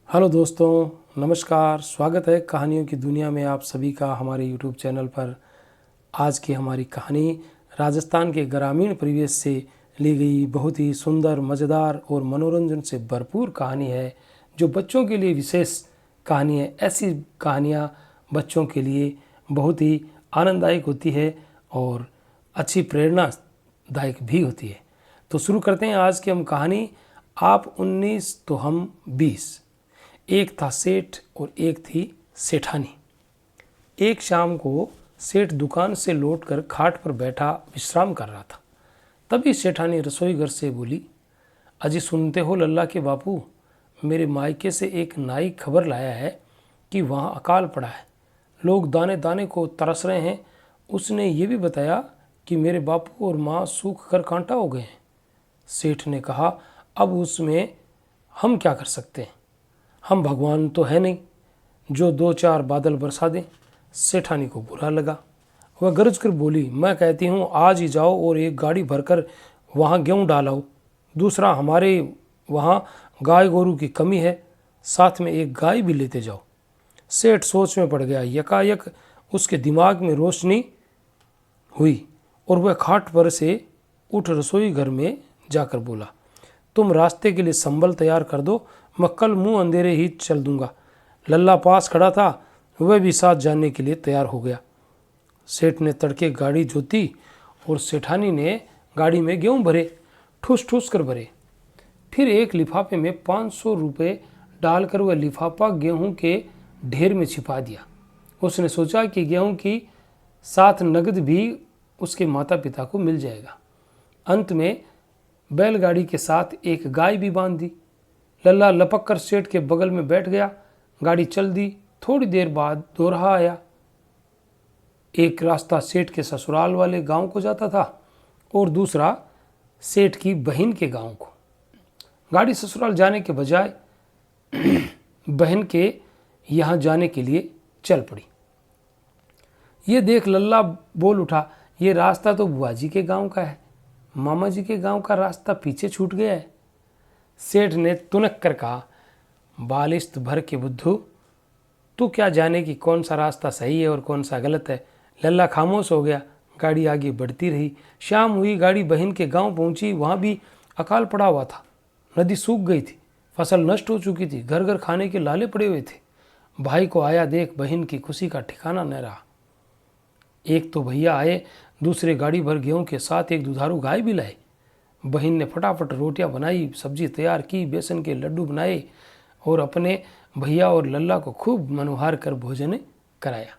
Hello दोस्तों, नमस्कार। स्वागत है कहानियों की दुनिया में आप सभी का हमारे यूट्यूब चैनल पर। आज की हमारी कहानी राजस्थान के ग्रामीण परिवेश से ली गई बहुत ही सुंदर, मज़ेदार और मनोरंजन से भरपूर कहानी है, जो बच्चों के लिए विशेष कहानी है। ऐसी कहानियाँ बच्चों के लिए बहुत ही आनंददायक होती है और अच्छी प्रेरणादायक भी होती है। तो शुरू करते हैं आज की हम कहानी। आप 19 तो हम 20। एक था सेठ और एक थी सेठानी। एक शाम को सेठ दुकान से लौटकर खाट पर बैठा विश्राम कर रहा था। तभी सेठानी रसोई घर से बोली, अजी सुनते हो लल्ला के बापू, मेरे मायके से एक नाई खबर लाया है कि वहाँ अकाल पड़ा है, लोग दाने दाने को तरस रहे हैं। उसने ये भी बताया कि मेरे बापू और माँ सूख कर कांटा हो गए हैं। सेठ ने कहा, अब उसमें हम क्या कर सकते हैं, हम भगवान तो है नहीं जो 2-4 बादल बरसा दें। सेठानी को बुरा लगा। वह गरज कर बोली, मैं कहती हूँ आज ही जाओ और एक गाड़ी भरकर वहाँ गेहूँ डालाओ। दूसरा, हमारे वहाँ गाय गोरू की कमी है, साथ में एक गाय भी लेते जाओ। सेठ सोच में पड़ गया। यकायक उसके दिमाग में रोशनी हुई और वह खाट पर से उठ रसोई घर में जाकर बोला, तुम रास्ते के लिए संबल तैयार कर दो, मैं कल मुंह अंधेरे ही चल दूंगा। लल्ला पास खड़ा था, वह भी साथ जाने के लिए तैयार हो गया। सेठ ने तड़के गाड़ी जोती और सेठानी ने गाड़ी में गेहूँ भरे, ठूस ठूस कर भरे। फिर एक लिफाफे में 500 रुपये डालकर वह लिफाफा गेहूँ के ढेर में छिपा दिया। उसने सोचा कि गेहूँ की साथ नगद भी उसके माता पिता को मिल जाएगा। अंत में बैलगाड़ी के साथ एक गाय भी बांध दी। लल्ला लपक कर सेठ के बगल में बैठ गया। गाड़ी चल दी। थोड़ी देर बाद दोराहा आया। एक रास्ता सेठ के ससुराल वाले गांव को जाता था और दूसरा सेठ की बहन के गांव को। गाड़ी ससुराल जाने के बजाय बहन के यहाँ जाने के लिए चल पड़ी। ये देख लल्ला बोल उठा, ये रास्ता तो बुआ जी के गांव का है, मामा जी के गांव का रास्ता पीछे छूट गया है। सेठ ने तुनक कर कहा, बालिश्त भर के बुद्धू, तू क्या जाने कि कौन सा रास्ता सही है और कौन सा गलत है। लल्ला खामोश हो गया। गाड़ी आगे बढ़ती रही। शाम हुई, गाड़ी बहन के गांव पहुंची। वहां भी अकाल पड़ा हुआ था। नदी सूख गई थी, फसल नष्ट हो चुकी थी, घर घर खाने के लाले पड़े हुए थे। भाई को आया देख बहन की खुशी का ठिकाना न रहा। एक तो भैया आए, दूसरे गाड़ी भर गेहूं के साथ एक दुधारू गाय भी लाए। बहन ने फटाफट रोटियां बनाई, सब्जी तैयार की, बेसन के लड्डू बनाए और अपने भैया और लल्ला को खूब मनोहार कर भोजन कराया।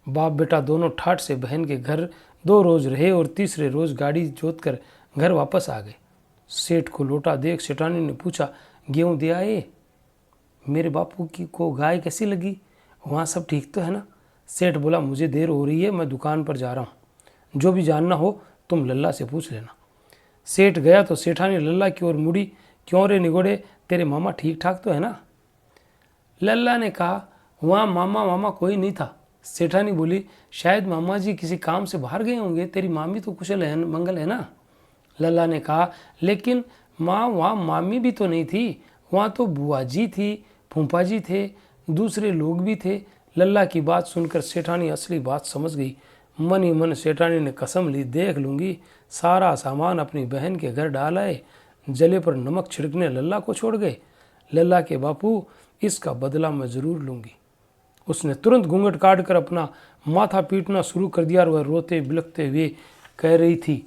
बाप बेटा दोनों ठाठ से बहन के घर 2 रोज रहे और तीसरे रोज गाड़ी जोत कर घर वापस आ गए। सेठ को लौटा देख सेठानी ने पूछा, गेहूँ दे आए? मेरे बापू की को गाय कैसी लगी? वहाँ सब ठीक तो है ना? सेठ बोला, मुझे देर हो रही है, मैं दुकान पर जा रहा हूँ, जो भी जानना हो तुम लल्ला से पूछ लेना। सेठ गया तो सेठानी लल्ला की ओर मुड़ी, क्यों रे निगोड़े, तेरे मामा ठीक ठाक तो है ना? लल्ला ने कहा, वहाँ मामा कोई नहीं था। सेठानी बोली, शायद मामा जी किसी काम से बाहर गए होंगे, तेरी मामी तो कुशल है, मंगल है ना? लल्ला ने कहा, लेकिन माँ वहाँ मामी भी तो नहीं थी, वहाँ तो बुआ जी थी, फूफा जी थे, दूसरे लोग भी थे। लल्ला की बात सुनकर सेठानी असली बात समझ गई। मन ही मन सेठानी ने कसम ली, देख लूँगी, सारा सामान अपनी बहन के घर डाल आए, जले पर नमक छिड़कने लल्ला को छोड़ गए। लल्ला के बापू, इसका बदला मैं ज़रूर लूँगी। उसने तुरंत घूंघट काट कर अपना माथा पीटना शुरू कर दिया और वह रोते बिलखते हुए कह रही थी,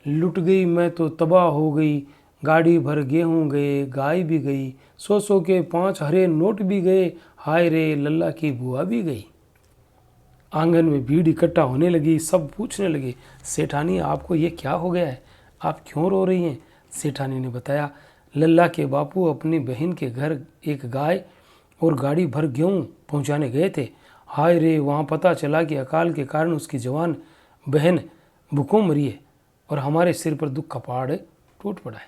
लुट गई मैं तो तबाह हो गई, गाड़ी भर गेहूँ गए, गाय भी गई, 100 के 5 हरे नोट भी गए, हाय रे लल्ला की बुआ भी गई। आंगन में भीड़ इकट्ठा होने लगी। सब पूछने लगे, सेठानी आपको ये क्या हो गया है, आप क्यों रो रही हैं? सेठानी ने बताया, लल्ला के बापू अपनी बहन के घर एक गाय और गाड़ी भर गेहूँ पहुंचाने गए थे। हाय रे, वहाँ पता चला कि अकाल के कारण उसकी जवान बहन भूखों मरी है और हमारे सिर पर दुख का पहाड़ टूट पड़ा है।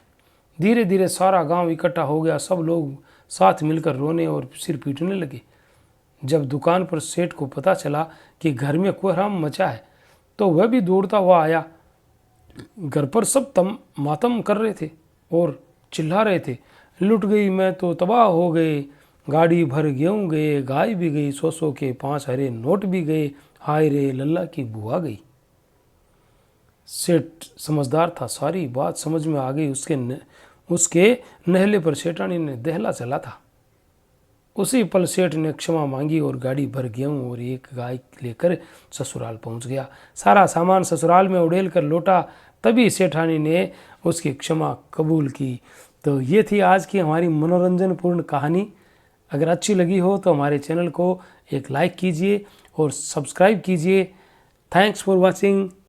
धीरे धीरे सारा गांव इकट्ठा हो गया। सब लोग साथ मिलकर रोने और सिर पीटने लगे। जब दुकान पर सेठ को पता चला कि घर में कोहराम मचा है तो वह भी दौड़ता हुआ आया। घर पर सब मातम कर रहे थे और चिल्ला रहे थे, लुट गई मैं तो तबाह हो गए, गाड़ी भर गेहूँ गए, गाय भी गई, 100 के 5 हरे नोट भी गए, हाय रे लल्ला की बुआ गई। सेठ समझदार था, सारी बात समझ में आ गई। उसके नहले पर सेठानी ने दहला चला था। उसी पल सेठ ने क्षमा मांगी और गाड़ी भर गेहूं और एक गाय लेकर ससुराल पहुंच गया। सारा सामान ससुराल में उड़ेल कर लौटा, तभी सेठानी ने उसकी क्षमा कबूल की। तो ये थी आज की हमारी मनोरंजनपूर्ण कहानी। अगर अच्छी लगी हो तो हमारे चैनल को एक लाइक कीजिए और सब्सक्राइब कीजिए। Thanks for watching.